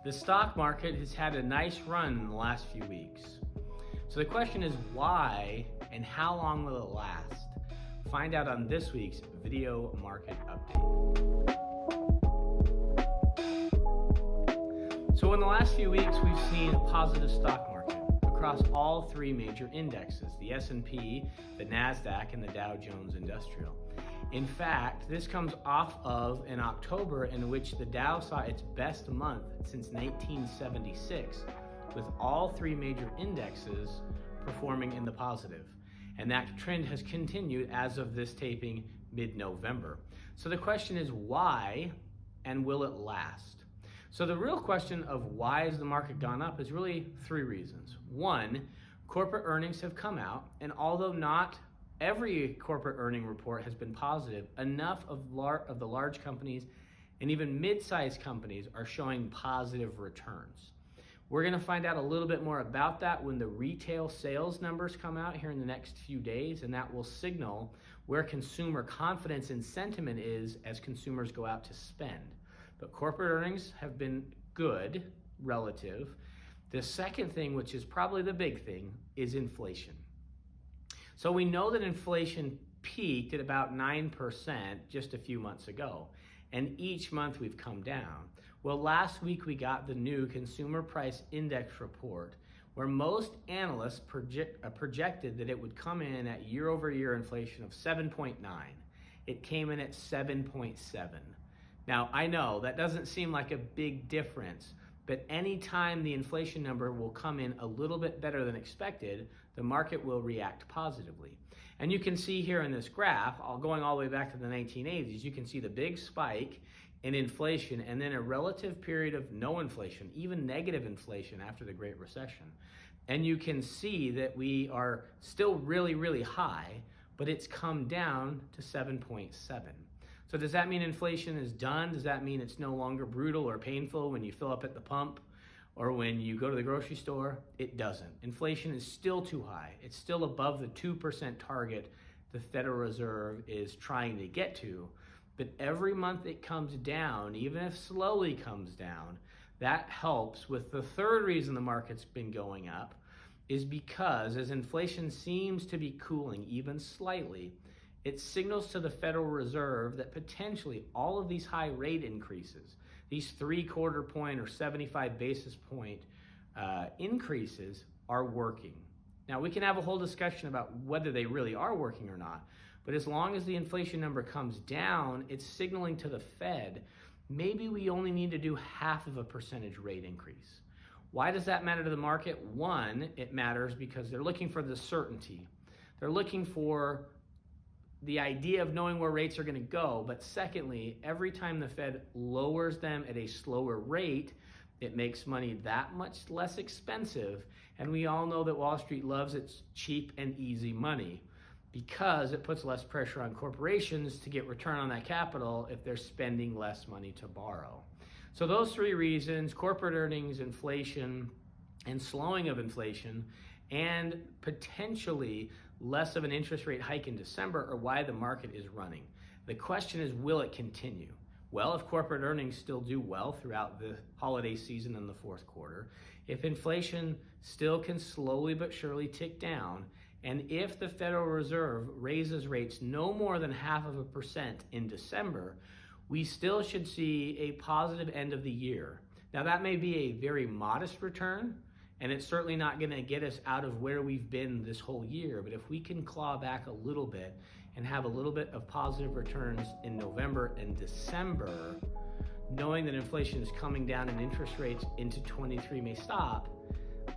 The stock market has had a nice run in the last few weeks. So the question is why and how long will it last? Find out on this week's Video Market Update. So in the last few weeks, we've seen a positive stock market across all three major indexes, the S&P, the NASDAQ, and the Dow Jones Industrial. In fact, this comes off of an October in which the Dow saw its best month since 1976, with all three major indexes performing in the positive. And that trend has continued as of this taping mid-November. So the question is why and will it last? So the real question of why has the market gone up is really three reasons. One, corporate earnings have come out, and although not every corporate earning report has been positive, enough of the large companies and even mid-sized companies are showing positive returns. We're going to find out a little bit more about that when the retail sales numbers come out here in the next few days, and that will signal where consumer confidence and sentiment is as consumers go out to spend. But corporate earnings have been good, relative. The second thing, which is probably the big thing, is inflation. So we know that inflation peaked at about 9% just a few months ago, and each month we've come down. Well, last week we got the new Consumer Price Index report, where most analysts projected that it would come in at year-over-year inflation of 7.9. It came in at 7.7. Now, I know that doesn't seem like a big difference, but anytime the inflation number will come in a little bit better than expected, the market will react positively. And you can see here in this graph, going all the way back to the 1980s, you can see the big spike in inflation and then a relative period of no inflation, even negative inflation after the Great Recession. And you can see that we are still really, really high, but it's come down to 7.7. So does that mean inflation is done? Does that mean it's no longer brutal or painful when you fill up at the pump or when you go to the grocery store? It doesn't. Inflation is still too high. It's still above the 2% target the Federal Reserve is trying to get to. But every month it comes down, even if slowly comes down, that helps with the third reason the market's been going up is because as inflation seems to be cooling even slightly, it signals to the Federal Reserve that potentially all of these high rate increases, these 3/4 point or 75 basis point increases are working. Now, we can have a whole discussion about whether they really are working or not, but as long as the inflation number comes down, it's signaling to the Fed, maybe we only need to do 0.5 percentage rate increase. Why does that matter to the market? One, it matters because they're looking for the certainty. They're looking for the idea of knowing where rates are going to go. But secondly, every time the Fed lowers them at a slower rate, it makes money that much less expensive. And we all know that Wall Street loves its cheap and easy money because it puts less pressure on corporations to get return on that capital if they're spending less money to borrow. So those three reasons, corporate earnings, inflation, and slowing of inflation, and potentially less of an interest rate hike in December are why the market is running. The question is, will it continue? Well, if corporate earnings still do well throughout the holiday season in the fourth quarter, if inflation still can slowly but surely tick down, and if the Federal Reserve raises rates no more than 0.5% in December, we still should see a positive end of the year. Now, that may be a very modest return, and it's certainly not going to get us out of where we've been this whole year. But if we can claw back a little bit and have a little bit of positive returns in November and December, knowing that inflation is coming down and interest rates into 23 may stop,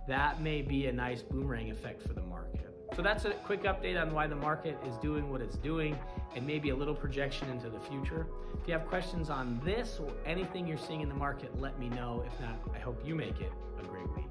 that may be a nice boomerang effect for the market. So that's a quick update on why the market is doing what it's doing and maybe a little projection into the future. If you have questions on this or anything you're seeing in the market, let me know. If not, I hope you make it a great week.